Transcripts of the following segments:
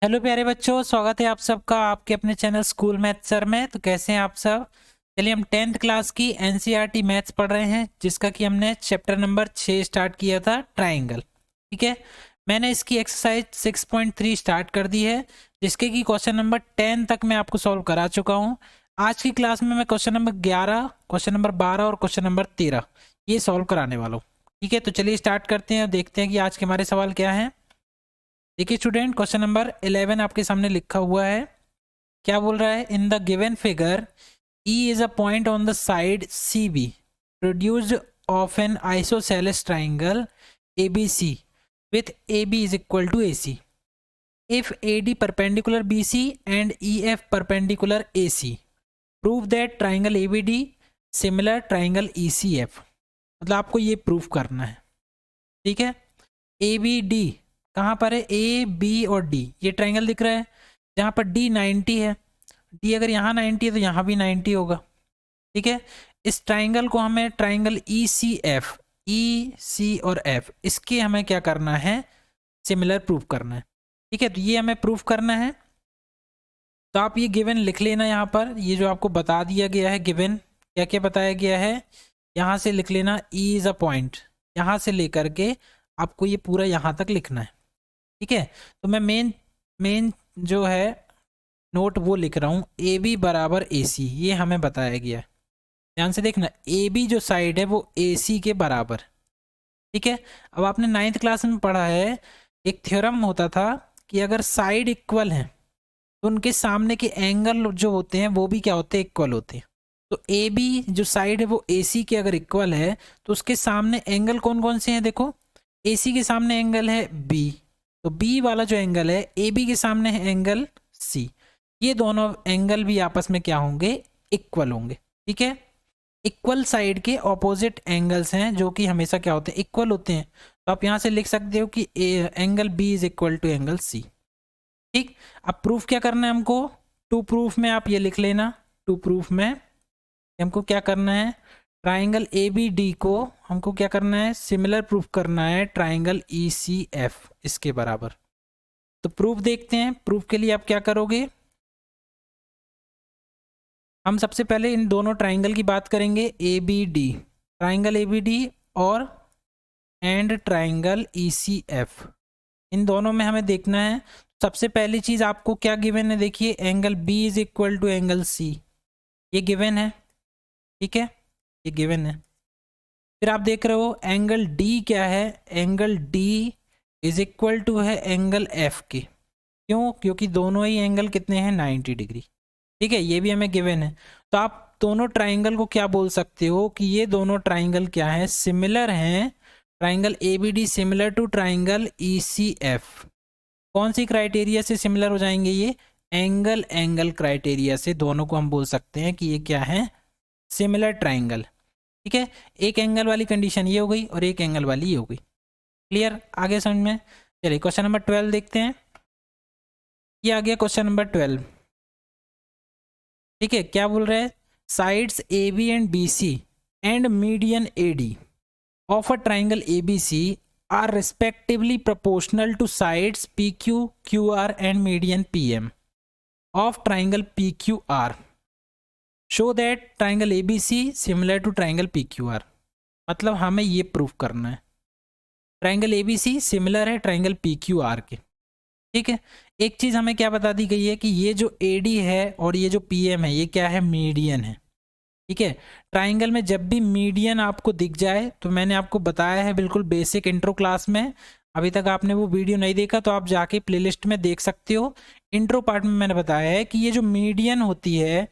Hello प्यारे बच्चों, स्वागत है आप सबका आपके अपने चैनल स्कूल मैथ सर में। तो कैसे हैं आप सब। चलिए, हम 10th क्लास की एनसीईआरटी मैथ्स पढ़ रहे हैं, जिसका कि हमने चैप्टर नंबर 6 स्टार्ट किया था, ट्राइंगल। ठीक है, मैंने इसकी एक्सरसाइज 6.3 स्टार्ट कर दी है, जिसके कि क्वेश्चन नंबर 10 तक मैं आपको सॉल्व करा चुका हूँ। आज की क्लास में मैं क्वेश्चन नंबर 11, क्वेश्चन नंबर 12 और क्वेश्चन नंबर 13 ये सॉल्व कराने वाला हूँ। ठीक है, तो चलिए स्टार्ट करते हैं और देखते हैं कि आज के हमारे सवाल क्या हैं। देखिए स्टूडेंट, क्वेश्चन नंबर 11 आपके सामने लिखा हुआ है। क्या बोल रहा है? In the given figure E is a point on the side CB produced of an isosceles triangle ABC with AB is equal to AC. If AD perpendicular BC and EF perpendicular AC, prove that triangle ABD similar triangle ECF. मतलब आपको ये proof करना है। ठीक है, ABD कहाँ पर है? A B और D, ये ट्राइंगल दिख रहा है जहाँ पर D 90 है। D अगर यहाँ 90 है तो यहाँ भी 90 होगा। ठीक है, इस ट्राइंगल को हमें ट्राइंगल ECF, E C और F, इसके हमें क्या करना है? सिमिलर प्रूफ करना है। ठीक है, तो ये हमें प्रूफ करना है। तो आप ये गिवन लिख लेना यहाँ पर, ये जो आपको बता दिया गया है गिवन, क्या क्या बताया गया है यहाँ से लिख लेना। E इज अ पॉइंट, यहाँ से लेकर के आपको ये पूरा यहाँ तक लिखना है। ठीक है, तो मैं मेन जो है नोट वो लिख रहा हूँ, ए बी बराबर ए सी, ये हमें बताया गया है। ध्यान से देखना, ए बी जो साइड है वो ए सी के बराबर। ठीक है, अब आपने 9th क्लास में पढ़ा है, एक थ्योरम होता था कि अगर साइड इक्वल है तो उनके सामने के एंगल जो होते हैं वो भी क्या होते हैं? इक्वल होते हैं। तो ए बी जो साइड है वो ए सी के अगर इक्वल है तो उसके सामने एंगल कौन कौन से हैं? देखो, ए सी के सामने एंगल है बी, तो बी वाला जो एंगल है ए बी के सामने है एंगल सी। ये दोनों एंगल भी आपस में क्या होंगे? इक्वल होंगे। ठीक है, इक्वल साइड के ऑपोजिट एंगल्स हैं जो कि हमेशा क्या होते हैं? इक्वल होते हैं। तो आप यहां से लिख सकते हो कि angle B is equal to angle C. ठीक, अब प्रूफ क्या करना है हमको? टू प्रूफ में आप ये लिख लेना। टू प्रूफ में हमको क्या करना है? ट्राइंगल ए बी डी को हमको क्या करना है? सिमिलर प्रूफ करना है ट्राइंगल ई सी एफ इसके बराबर। तो प्रूफ देखते हैं। प्रूफ के लिए आप क्या करोगे? हम सबसे पहले इन दोनों ट्राइंगल की बात करेंगे, A B D, triangle A B D और and triangle E C F. इन दोनों में हमें देखना है। सबसे पहली चीज आपको क्या गिवन है? देखिए, angle B is equal to angle C, ये गिवन है। ठीक है, ये गिवन है। फिर आप देख रहे हो एंगल डी क्या है? Angle D is equal to है एंगल एफ के। क्यों? क्योंकि दोनों ही एंगल कितने हैं? 90 डिग्री। ठीक है, ये भी हमें गिवन है। तो आप दोनों ट्राइंगल को क्या बोल सकते हो कि ये दोनों ट्राइंगल क्या है? सिमिलर हैं। Triangle A B D similar to triangle E C F. कौन सी क्राइटेरिया से सिमिलर हो जाएंगे ये? एंगल एंगल क्राइटेरिया से दोनों को हम बोल सकते हैं कि ये क्या है? Similar triangle. ठीक है, एक एंगल वाली कंडीशन ये हो गई और एक एंगल वाली ये हो गई। क्लियर? आगे समझ में? चलिए क्वेश्चन नंबर 12 देखते हैं। ये आ गया क्वेश्चन नंबर 12। ठीक है, क्या बोल रहे हैं? Sides A B and B C and median A D of a triangle A B C are respectively proportional to sides PQ, QR and median PM of triangle PQR. Show that triangle ABC similar to triangle PQR. मतलब हमें ये proof करना है triangle ABC similar है triangle PQR के। ठीक है, एक चीज हमें क्या बता दी गई है कि ये जो AD है और ये जो PM है ये क्या है? मीडियन है। ठीक है, ट्राइंगल में जब भी मीडियन आपको दिख जाए, तो मैंने आपको बताया है बिल्कुल बेसिक इंट्रो क्लास में, अभी तक आपने वो वीडियो नहीं देखा तो आप जाके प्लेलिस्ट में देख सकते हो। इंट्रो पार्ट में मैंने बताया है कि ये जो मीडियन होती है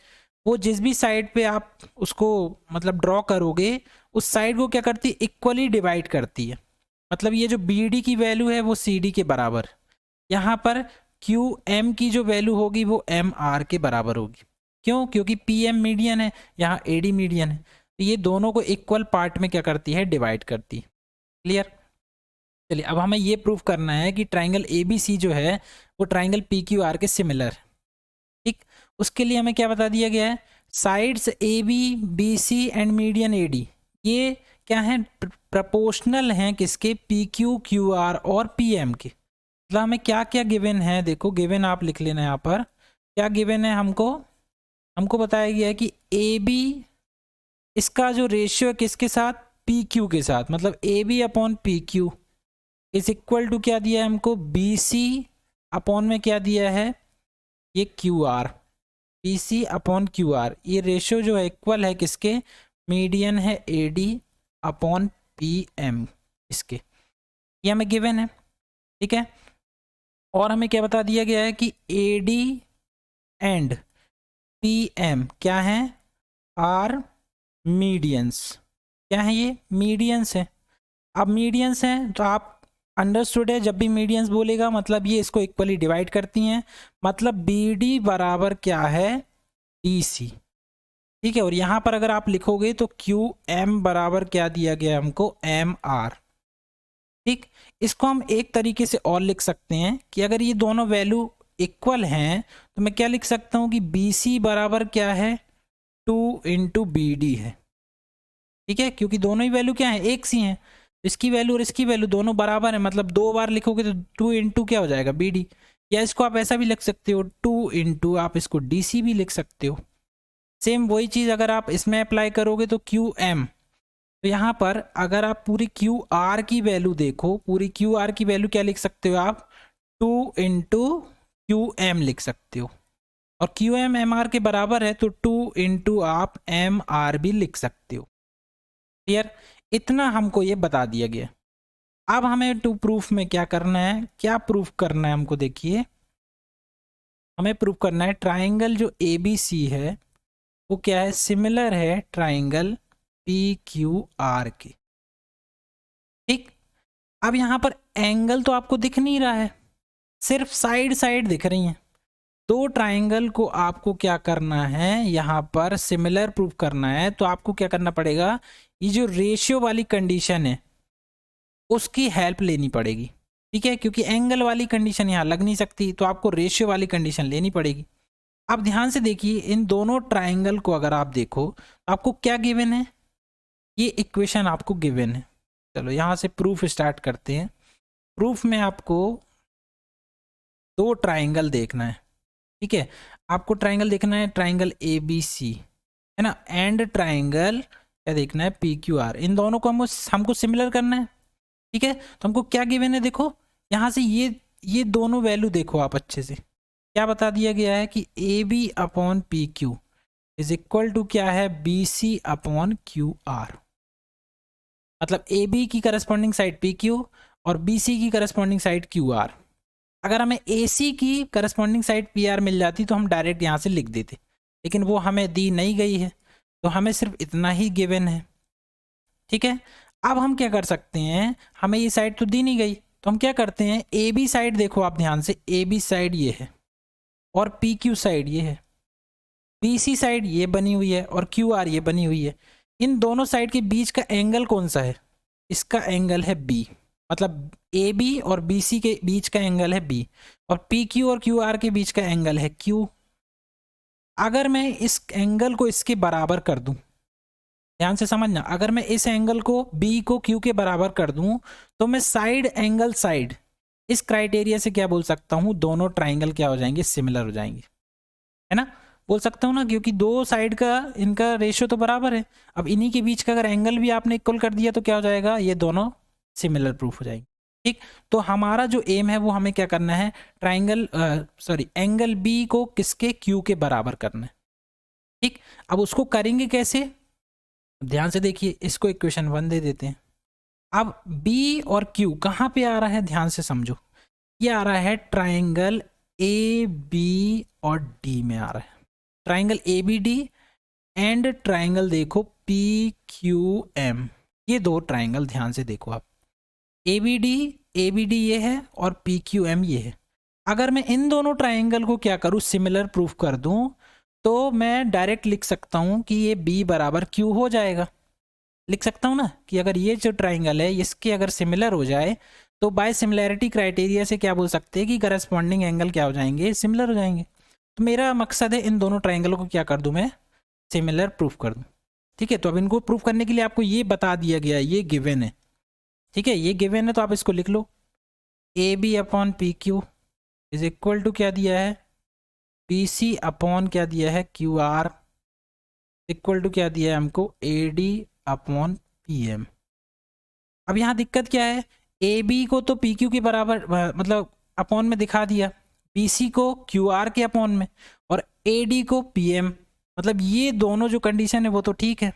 वो जिस भी साइड पे आप उसको मतलब ड्रॉ करोगे, उस साइड को क्या करती है? इक्वली डिवाइड करती है। मतलब ये जो बी डी की वैल्यू है वो सी डी के बराबर, यहाँ पर क्यू एम की जो वैल्यू होगी वो एम आर के बराबर होगी। क्यों? क्योंकि पी एम मीडियन है, यहाँ ए डी मीडियन है, तो ये दोनों को इक्वल पार्ट में क्या करती है? डिवाइड करती है। क्लियर? चलिए, अब हमें ये प्रूफ करना है कि ट्राइंगल ए बी सी जो है वो ट्राइंगल पी क्यू आर के सिमिलर है। ठीक, उसके लिए हमें क्या बता दिया गया है? Sides A B B C and median A D ये क्या है? प्रपोर्शनल हैं किसके? पी क्यू क्यू आर और पी एम के। मतलब हमें क्या क्या गिवन है, देखो गिवन आप लिख लेना यहाँ पर क्या गिवन है। हमको बताया गया है कि ए बी, इसका जो रेशियो है किसके साथ, पी क्यू के साथ, मतलब A B upon P Q is equal to क्या दिया है हमको, बी सी अपॉन में क्या दिया है, ये Q R, B C upon Q R. ये रेशियो जो है इक्वल है किसके, मीडियन है A D upon P M, इसके, ये हमें गिवन है। ठीक है, और हमें क्या बता दिया गया है कि A D and P M क्या है, आर मीडियंस। क्या है ये, मीडियंस है। अब मीडियंस हैं तो आप अंडरस्टूड है, जब भी मीडियंस बोलेगा मतलब ये इसको इक्वली डिवाइड करती हैं, मतलब बी डी बराबर क्या है, डी सी। ठीक है, और यहाँ पर अगर आप लिखोगे तो क्यू एम बराबर क्या दिया गया हमको, एम आर। ठीक, इसको हम एक तरीके से और लिख सकते हैं कि अगर ये दोनों वैल्यू इक्वल हैं तो मैं क्या लिख सकता हूँ कि बी सी बराबर क्या है, 2 इंटू बी डी है। ठीक है, क्योंकि दोनों ही वैल्यू क्या है, एक सी हैं, इसकी वैल्यू और इसकी वैल्यू दोनों बराबर है, मतलब 2 बार लिखोगे तो 2 इंटू क्या हो जाएगा, बी डी। या इसको आप ऐसा भी लिख सकते हो, 2 इंटू आप इसको डी सी भी लिख सकते हो। सेम वही चीज़ अगर आप इसमें अप्लाई करोगे तो क्यू एम, तो यहाँ पर अगर आप पूरी क्यू आर की वैल्यू देखो, पूरी क्यू आर की वैल्यू क्या लिख सकते हो आप, 2 इंटू क्यू एम लिख सकते हो, और क्यू एम एम आर के बराबर है तो 2 इंटू आप एम आर भी लिख सकते हो। क्लियर, इतना हमको ये बता दिया गया। अब हमें टू प्रूफ में क्या करना है, क्या प्रूफ करना है हमको, देखिए हमें प्रूफ करना है ट्राइंगल जो ए बी सी है वो क्या है, सिमिलर है ट्राइंगल पी क्यू आर के। ठीक, अब यहाँ पर एंगल तो आपको दिख नहीं रहा है, सिर्फ साइड साइड दिख रही हैं। दो ट्राइंगल को आपको क्या करना है, यहाँ पर सिमिलर प्रूफ करना है, तो आपको क्या करना पड़ेगा, ये जो रेशियो वाली कंडीशन है उसकी हेल्प लेनी पड़ेगी। ठीक है, क्योंकि एंगल वाली कंडीशन यहाँ लग नहीं सकती, तो आपको रेशियो वाली कंडीशन लेनी पड़ेगी। अब ध्यान से देखिए, इन दोनों ट्राइंगल को अगर आप देखो तो आपको क्या गिवन है, ये इक्वेशन आपको गिवन है। चलो यहाँ से प्रूफ स्टार्ट करते हैं। प्रूफ में आपको दो ट्राइंगल देखना है। ठीक है, आपको ट्राइंगल देखना है, ट्राइंगल ए बी सी है ना, एंड ट्राइंगल क्या देखना है, पी क्यू आर। इन दोनों को हमको सिमिलर करना है। ठीक है, तो हमको क्या गिवन है, देखो यहाँ से ये दोनों वैल्यू देखो आप अच्छे से, क्या बता दिया गया है कि A B upon P Q is equal to क्या है, B C upon Q R. मतलब ए बी की करस्पॉन्डिंग साइड पी क्यू और बी सी की करस्पॉन्डिंग साइड क्यू आर। अगर हमें ए सी की करस्पॉन्डिंग साइड पी आर मिल जाती तो हम डायरेक्ट यहाँ से लिख देते, लेकिन वो हमें दी नहीं गई है, तो हमें सिर्फ इतना ही गिवन है। ठीक है, अब हम क्या कर सकते हैं, हमें ये साइड तो दी नहीं गई, तो हम क्या करते हैं, ए बी साइड देखो आप ध्यान से, ए बी साइड ये है और पी क्यू साइड ये है, बी सी साइड ये बनी हुई है और क्यू आर ये बनी हुई है। इन दोनों साइड के बीच का एंगल कौन सा है, इसका एंगल है बी, मतलब ए बी और बी सी के बीच का एंगल है बी, और पी क्यू और क्यू आर के बीच का एंगल है क्यू। अगर मैं इस एंगल को इसके बराबर कर दूं, ध्यान से समझना, अगर मैं इस एंगल को बी को क्यू के बराबर कर दूं तो मैं साइड एंगल साइड इस क्राइटेरिया से क्या बोल सकता हूं, दोनों ट्राइंगल क्या हो जाएंगे, सिमिलर हो जाएंगे, है ना, बोल सकता हूं ना, क्योंकि दो साइड का इनका रेशियो तो बराबर है। अब इन्हीं के बीच का अगर एंगल भी आपने इक्वल कर दिया तो क्या हो जाएगा, ये दोनों सिमिलर प्रूफ हो जाएंगे। ठीक, तो हमारा जो एम है वो हमें क्या करना है, ट्राइंगल एंगल बी को किसके, क्यू के बराबर करना है। ठीक, अब उसको करेंगे कैसे, ध्यान से देखिए, इसको इक्वेशन 1 दे देते हैं। अब B और Q कहाँ पे आ रहा है, ध्यान से समझो, ये आ रहा है ट्राइंगल ए बी और डी में आ रहा है, triangle A B D and triangle देखो पी क्यू एम, ये दो ट्राइंगल ध्यान से देखो आप, ए बी डी ये है और पी क्यू एम ये है। अगर मैं इन दोनों ट्राइंगल को क्या करूँ, सिमिलर प्रूफ कर दूं, तो मैं डायरेक्ट लिख सकता हूं कि ये B बराबर Q हो जाएगा। लिख सकता हूं ना कि अगर ये जो ट्राइंगल है इसके अगर सिमिलर हो जाए तो बाय सिमिलैरिटी क्राइटेरिया से क्या बोल सकते हैं कि करस्पॉन्डिंग एंगल क्या हो जाएंगे, सिमिलर हो जाएंगे। तो मेरा मकसद है इन दोनों ट्राइंगलों को क्या कर दूं, मैं सिमिलर प्रूफ कर दूं। ठीक है, तो अब इनको प्रूफ करने के लिए आपको ये बता दिया गया है, ये गिवन है। ठीक है, ये गिवन है तो आप इसको लिख लो। A B upon P Q is equal to क्या दिया है, पी सी अपॉन क्या दिया है, क्यू आर इक्वल टू क्या दिया है हमको, A D upon P M. अब यहाँ दिक्कत क्या है, ए बी को तो पी क्यू के बराबर मतलब अपॉन में दिखा दिया, पी सी को क्यू आर के अपॉन में, और ए डी को पी एम, मतलब ये दोनों जो कंडीशन है वो तो ठीक है।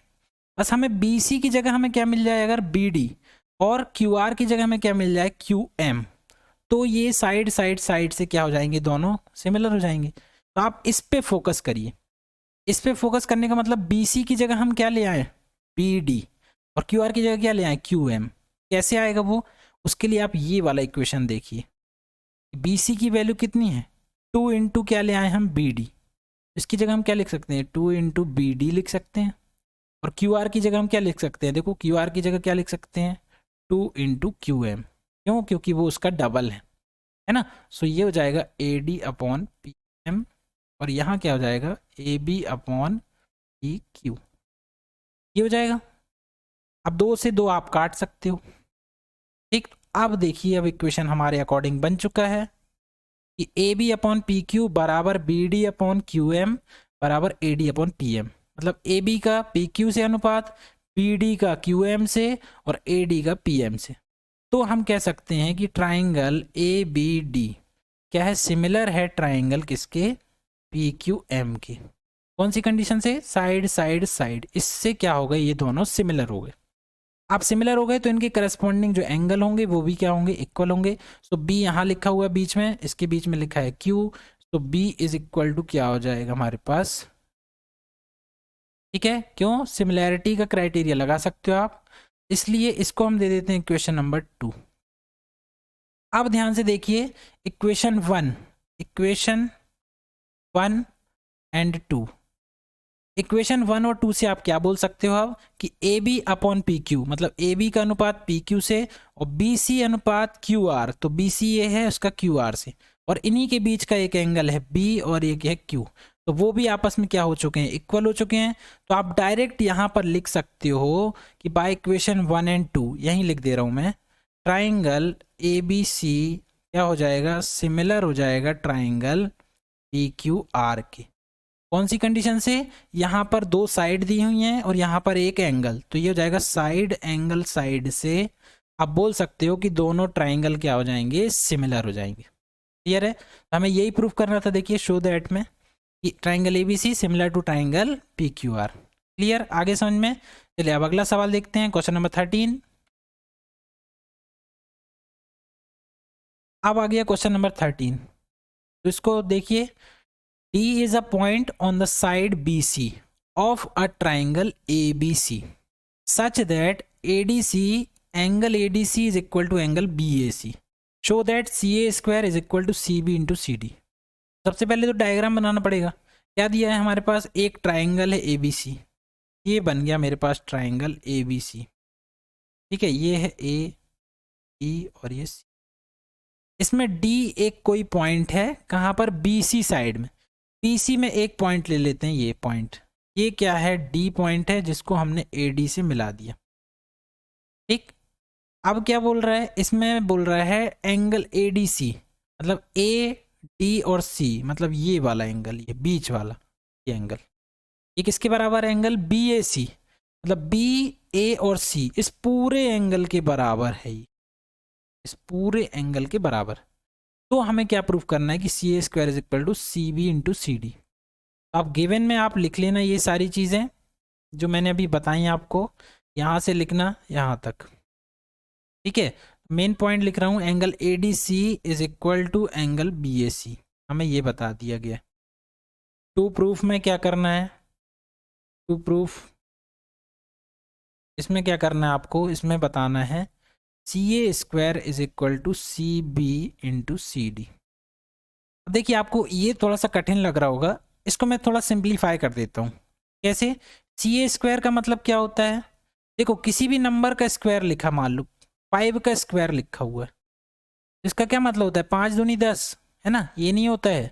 बस हमें बी सी की जगह हमें क्या मिल जाए, अगर बी डी, और क्यू आर की जगह हमें क्या मिल जाए, क्यू एम, तो ये साइड साइड साइड से क्या हो जाएंगे, दोनों सिमिलर हो जाएंगे। तो आप इस पे फोकस करिए। इस पे फोकस करने का मतलब बी सी की जगह हम क्या ले आए, बी डी, और क्यू आर की जगह क्या ले आए, क्यू एम। कैसे आएगा वो, उसके लिए आप ये वाला इक्वेशन देखिए। बी सी की वैल्यू कितनी है, 2 इंटू क्या ले आए हम, बी डी। इसकी जगह हम क्या लिख सकते हैं, 2 इंटू बी डी लिख सकते हैं। और क्यू आर की जगह हम क्या लिख सकते हैं, देखो क्यू आर की जगह क्या लिख सकते हैं, 2 इंटू क्यू एम। क्यों, क्योंकि वो उसका डबल है ना। सो ये हो जाएगा A D upon P M, और यहाँ क्या हो जाएगा, A B upon P Q, ये हो जाएगा। अब 2 से 2 आप काट सकते हो, ठीक। अब देखिए, अब इक्वेशन हमारे अकॉर्डिंग बन चुका है कि A B upon P Q बराबर B D upon Q M बराबर A D upon P M. मतलब ए बी का पी क्यू से अनुपात, पी डी का क्यू एम से, और ए डी का पी एम से। तो हम कह सकते हैं कि ट्राइंगल ए बी डी क्या है, सिमिलर है ट्राइंगल किसके, पी क्यू एम के। कौन सी कंडीशन से, साइड साइड साइड, इससे क्या हो गए, ये दोनों सिमिलर हो गए। आप सिमिलर हो गए तो इनके करस्पॉन्डिंग जो एंगल होंगे वो भी क्या होंगे, इक्वल होंगे। सो बी यहाँ लिखा हुआ है बीच में, इसके बीच में लिखा है क्यू, तो बी इज इक्वल टू क्या हो जाएगा हमारे पास, ठीक है। क्यों, सिमिलैरिटी का क्राइटेरिया लगा सकते हो आप, इसलिए इसको हम दे देते हैं इक्वेशन नंबर 2। अब ध्यान से देखिए इक्वेशन 1, इक्वेशन 1 एंड 2। इक्वेशन 1 और 2 से आप क्या बोल सकते हो अब, कि A B upon P Q, मतलब ए बी का अनुपात पी क्यू से, और बी सी अनुपात क्यू आर, तो बी सी ये है उसका क्यू आर से, और इन्हीं के बीच का एक एंगल है बी और एक है क्यू, तो वो भी आपस में क्या हो चुके हैं, इक्वल हो चुके हैं। तो आप डायरेक्ट यहाँ पर लिख सकते हो कि बाय इक्वेशन 1 एंड 2, यहीं लिख दे रहा हूँ मैं, ट्राइंगल ए बी सी क्या हो जाएगा, सिमिलर हो जाएगा ट्राइंगल पी क्यू आर के। कौन सी कंडीशन से, यहाँ पर 2 साइड दी हुई हैं और यहाँ पर एक एंगल, तो ये हो जाएगा साइड एंगल साइड से आप बोल सकते हो कि दोनों ट्राइंगल क्या हो जाएंगे, सिमिलर हो जाएंगे। क्लियर है, तो हमें यही प्रूफ करना था। देखिए शो दैट में कि triangle ABC similar to triangle P Q R. Clear, आगे समझ में। चलिए अब अगला सवाल देखते हैं, क्वेश्चन नंबर 13। अब आ गया क्वेश्चन नंबर 13, तो इसको देखिए, D is a point on the side BC of a triangle ABC such that ADC angle ADC is equal to angle BAC. Show that CA square is equal to CB into CD. सबसे पहले तो diagram बनाना पड़ेगा। क्या दिया है हमारे पास, एक triangle है ABC, ये बन गया मेरे पास ट्राइंगल ABC, ठीक है। ये है A, E और ये C। इसमें D एक कोई पॉइंट है कहाँ पर, BC साइड में। BC में एक पॉइंट ले लेते हैं, ये पॉइंट, ये क्या है, D पॉइंट है जिसको हमने AD से मिला दिया, ठीक। अब क्या बोल रहा है, इसमें बोल रहा है एंगल ADC, मतलब AD और C, मतलब ये वाला एंगल, ये बीच वाला ये एंगल, ये किसके बराबर है, एंगल BAC, मतलब BA और C इस पूरे एंगल के बराबर है, ये इस पूरे एंगल के बराबर। तो हमें क्या प्रूफ करना है कि CA square is equal to CB into CD। आप गिवन में आप लिख लेना ये सारी चीज़ें जो मैंने अभी बताई आपको, यहाँ से लिखना यहाँ तक, ठीक है। मेन पॉइंट लिख रहा हूँ, angle ADC is equal to angle BAC, हमें ये बता दिया गया। टू प्रूफ में क्या करना है, टू प्रूफ इसमें क्या करना है आपको, इसमें बताना है CA square is equal to CB into CD। देखिए आपको ये थोड़ा सा कठिन लग रहा होगा, इसको मैं थोड़ा सिंप्लीफाई कर देता हूँ। कैसे, CA स्क्वायर का मतलब क्या होता है, देखो किसी भी नंबर का स्क्वायर लिखा, मान लो 5 का स्क्वायर लिखा हुआ है, इसका क्या मतलब होता है, 5 दूनी 10, है ना, ये नहीं होता है।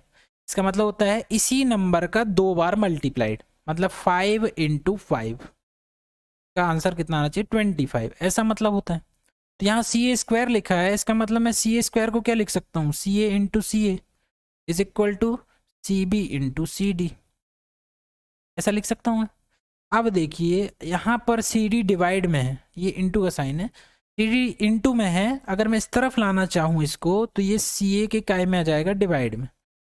इसका मतलब होता है इसी नंबर का 2 बार मल्टीप्लाइड, मतलब 5 इंटू 5 का आंसर कितना आना चाहिए, 25, ऐसा मतलब होता है। तो यहाँ सी ए स्क्वायर लिखा है, इसका मतलब मैं सी ए स्क्वायर को क्या लिख सकता हूँ, C A into C A is equal to C B into C D, ऐसा लिख सकता हूँ मैं। अब देखिए यहाँ पर सी डी डिवाइड में है, ये इंटू का साइन है, सी डी इंटू में है, अगर मैं इस तरफ लाना चाहूँ इसको तो ये सी ए के काय में आ जाएगा डिवाइड में।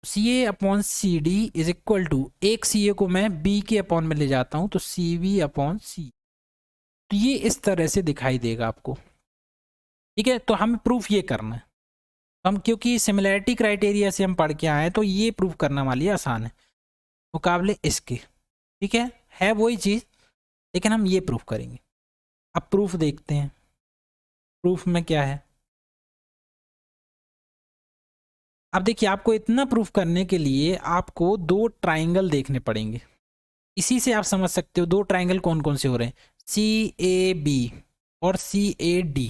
C A upon C D is equal to, एक सी ए को मैं बी के अपॉन में ले जाता हूँ तो सी बी अपॉन सी, तो ये इस तरह से दिखाई देगा आपको। ठीक है, तो हमें प्रूफ ये करना है, हम क्योंकि सिमिलैरिटी क्राइटेरिया से हम पढ़ के आए हैं तो ये प्रूफ करना वाली आसान है मुकाबले इसके। ठीक है वही चीज़, लेकिन हम ये प्रूफ करेंगे। अब प्रूफ देखते हैं, प्रूफ में क्या है। अब देखिए आपको इतना प्रूफ करने के लिए आपको दो ट्राइंगल देखने पड़ेंगे, इसी से आप समझ सकते हो दो ट्राइंगल कौन कौन से हो रहे हैं, सी ए बी और सी ए डी,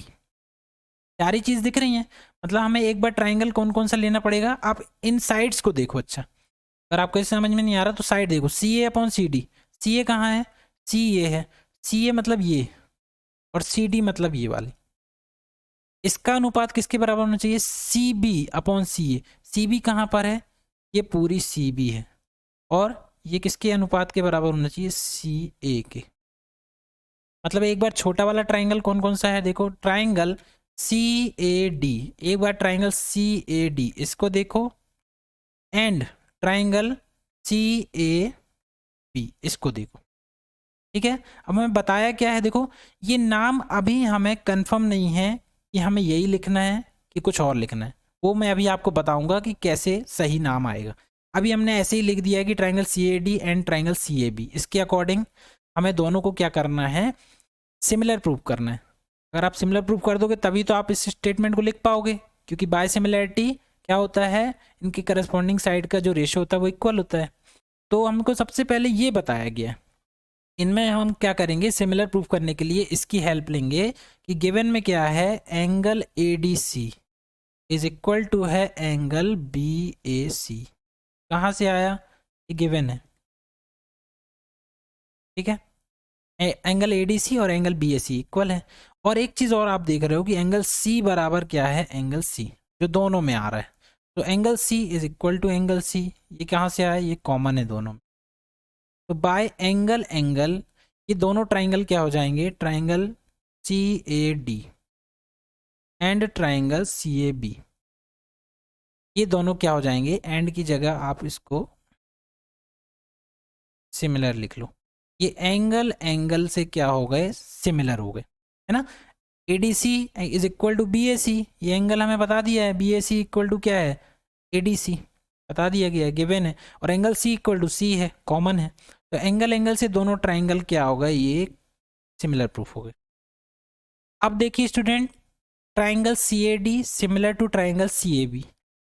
सारी चीज़ दिख रही हैं। मतलब हमें एक बार ट्राइंगल कौन कौन सा लेना पड़ेगा, आप इन साइड्स को देखो। अच्छा अगर आपको इसे समझ में नहीं आ रहा तो साइड देखो, सी ए अपॉन सी डी, सी ए कहाँ है, सी ए है, सी ए मतलब ये और सी डी मतलब ये वाली, इसका अनुपात किसके बराबर होना चाहिए, सी बी अपॉन सी ए, सी बी कहाँ पर है, ये पूरी सी बी है, और ये किसके अनुपात के बराबर होना चाहिए, सी ए के। मतलब एक बार छोटा वाला ट्राइंगल कौन कौन सा है, देखो ट्राइंगल सी ए डी, एक बार ट्राइंगल सी ए डी इसको देखो, and triangle C A B इसको देखो। ठीक है, अब हमें बताया क्या है, देखो ये नाम अभी हमें कंफर्म नहीं है कि हमें यही लिखना है कि कुछ और लिखना है, वो मैं अभी आपको बताऊंगा कि कैसे सही नाम आएगा। अभी हमने ऐसे ही लिख दिया है कि triangle C A D and triangle C A B, इसके अकॉर्डिंग हमें दोनों को क्या करना है, सिमिलर प्रूफ करना है। अगर आप सिमिलर प्रूफ कर दोगे तभी तो आप इस स्टेटमेंट को लिख पाओगे, क्योंकि बाय सिमिलैरिटी क्या होता है, इनकी करस्पॉन्डिंग साइड का जो रेशो होता है वो इक्वल होता है। तो हमको सबसे पहले ये बताया गया है, इनमें हम क्या करेंगे, सिमिलर प्रूफ करने के लिए इसकी हेल्प लेंगे कि गिवन में क्या है, angle A D C is equal to है एंगल बी ए सी। कहाँ से आया, ये गिवन है। ठीक है, एंगल ए डी सी और angle B A C equal है, और एक चीज़ और आप देख रहे हो कि एंगल सी बराबर क्या है, एंगल सी, जो दोनों में आ रहा है। तो angle C is equal to angle C, ये कहाँ से आया, ये कॉमन है दोनों में। तो बाय एंगल एंगल ये दोनों ट्राइंगल क्या हो जाएंगे, triangle C A D and triangle C A B, ये दोनों क्या हो जाएंगे, एंड की जगह आप इसको सिमिलर लिख लो। ये एंगल एंगल से क्या हो गए, सिमिलर हो गए, है ना। A D C is equal to B A C, ये एंगल हमें बता दिया है, B A C equal to क्या है, ए डी सी बता दिया गया है, गिवन है, और एंगल सी इक्वल टू सी है, कॉमन है। तो एंगल एंगल से दोनों ट्राइंगल क्या हो गए, ये सिमिलर प्रूफ हो गए। अब देखिए student, triangle C A D similar to triangle C A B,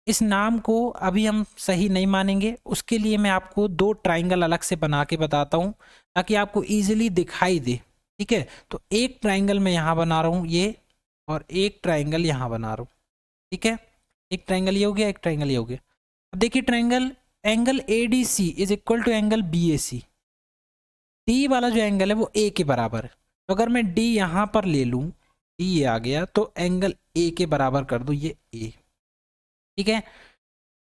इस नाम को अभी हम सही नहीं मानेंगे, उसके लिए मैं आपको दो ट्राइंगल अलग से बना के बताता हूँ ताकि आपको ईजिली दिखाई दे। ठीक है, तो एक ट्राइंगल मैं यहाँ बना रहा हूँ ये, और एक ट्राइंगल यहाँ बना रहा हूँ। ठीक है, एक ट्राइंगल ये हो गया, एक ट्राइंगल ये हो गया। अब देखिए triangle angle A D C is equal to angle B A C, D वाला जो एंगल है वो ए के बराबर है, तो अगर मैं डी यहाँ पर ले लूँ, डी ये आ गया, तो एंगल ए के बराबर कर दूँ ये ए। ठीक है,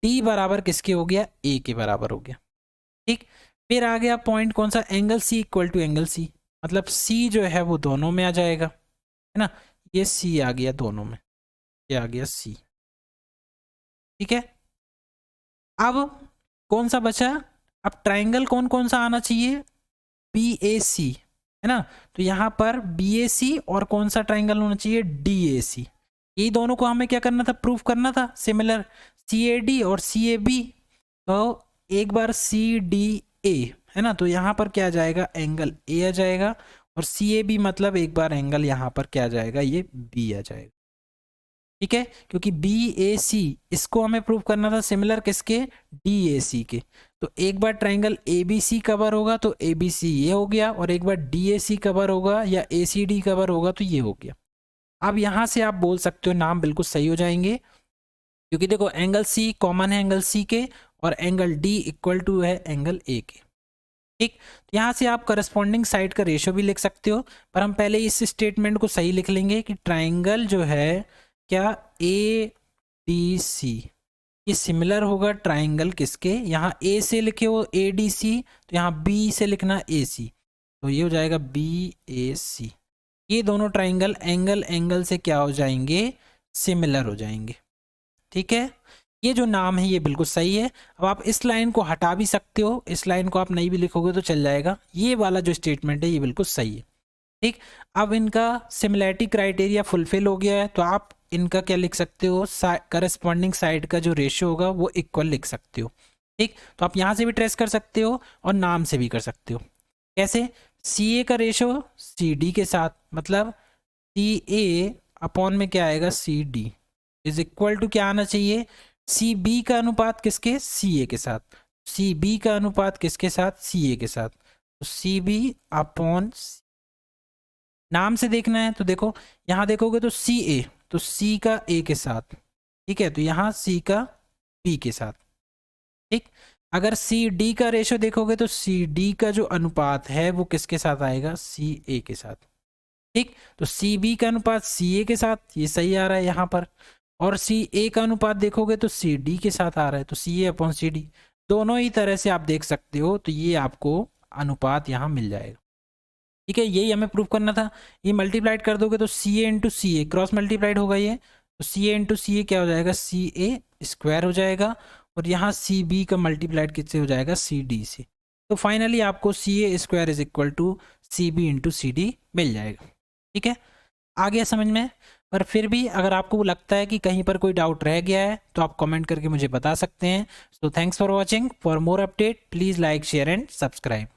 डी बराबर किसके हो गया, ए के बराबर हो गया। ठीक, फिर आ गया पॉइंट कौन सा, angle C equal to angle C, मतलब सी जो है वो दोनों में आ जाएगा, है ना, ये सी आ गया दोनों में, ये आ गया सी। ठीक है, अब कौन सा बचा, अब ट्राइंगल कौन कौन सा आना चाहिए, बी ए सी, है ना। तो यहाँ पर बी ए सी और कौन सा ट्राइंगल होना चाहिए, डी ए सी, ये दोनों को हमें क्या करना था, प्रूफ करना था सिमिलर, सी ए डी और सी ए बी। तो एक बार सी डी ए, है ना, तो यहाँ पर क्या आ जाएगा, एंगल ए आ जाएगा, और सी ए बी मतलब एक बार एंगल यहाँ पर क्या आ जाएगा, ये बी आ जाएगा। ठीक है, क्योंकि बी ए सी इसको हमें प्रूव करना था सिमिलर किसके, डी ए सी के। तो एक बार triangle A B C cover होगा तो ए बी सी ये हो गया, और एक बार डी ए सी कवर होगा या ए सी डी कवर होगा तो ये हो गया। अब यहाँ से आप बोल सकते हो नाम बिल्कुल सही हो जाएंगे, क्योंकि देखो एंगल सी कॉमन है एंगल सी के, और एंगल डी इक्वल टू है एंगल ए के। ठीक, तो यहाँ से आप करस्पॉन्डिंग साइड का रेशो भी लिख सकते हो, पर हम पहले इस स्टेटमेंट को सही लिख लेंगे कि ट्राइंगल जो है क्या ए डी सी ये सिमिलर होगा ट्राइंगल किसके, यहाँ ए से लिखे हो ए डी सी, तो यहाँ बी से लिखना ए सी, तो ये हो जाएगा बी ए सी। ये दोनों ट्राइंगल एंगल एंगल से क्या हो जाएंगे, सिमिलर हो जाएंगे। ठीक है, ये जो नाम है ये बिल्कुल सही है। अब आप इस लाइन को हटा भी सकते हो, इस लाइन को आप नहीं भी लिखोगे तो चल जाएगा। ये वाला जो स्टेटमेंट है ये बिल्कुल सही है। ठीक, अब इनका सिमिलैरिटी क्राइटेरिया फुलफिल हो गया है, तो आप इनका क्या लिख सकते हो, करस्पॉन्डिंग साइड का जो रेशियो होगा वो इक्वल लिख सकते हो। ठीक, तो आप यहाँ से भी ट्रेस कर सकते हो और नाम से भी कर सकते हो। कैसे, सी ए का रेशियो सी डी के साथ, मतलब सी ए अपॉन में क्या आएगा, C D is equal to क्या आना चाहिए, सी बी का अनुपात किसके, सी ए के साथ, सी बी का अनुपात किसके साथ, सी ए के साथ, तो सी बी अपॉन नाम से देखना है तो देखो यहाँ देखोगे तो सी ए, तो सी का ए के साथ, ठीक है, तो यहाँ सी का बी के साथ। ठीक, अगर सी डी का रेशो देखोगे तो सी डी का जो अनुपात है वो किसके साथ आएगा, सी ए के साथ। ठीक, तो सी बी का अनुपात सी ए के साथ, ये सही आ रहा है यहाँ पर, और सी ए का अनुपात देखोगे तो सी डी के साथ आ रहा है, तो सी ए अपॉन सी डी, दोनों ही तरह से आप देख सकते हो, तो ये आपको अनुपात यहाँ मिल जाएगा। ठीक है, यही हमें प्रूव करना था। ये मल्टीप्लाइड कर दोगे तो सी A into C A cross multiplied होगा ये, तो सी ए इंटू सी ए क्या हो जाएगा, सी ए स्क्वायर हो जाएगा, और यहाँ सी बी का मल्टीप्लाइड किससे हो जाएगा, सी डी से। तो फाइनली आपको C A square is equal to C B into C D मिल जाएगा। ठीक है, आ गया समझ में। पर फिर भी अगर आपको लगता है कि कहीं पर कोई डाउट रह गया है तो आप कमेंट करके मुझे बता सकते हैं। So thanks for watching, for more update please like share and subscribe.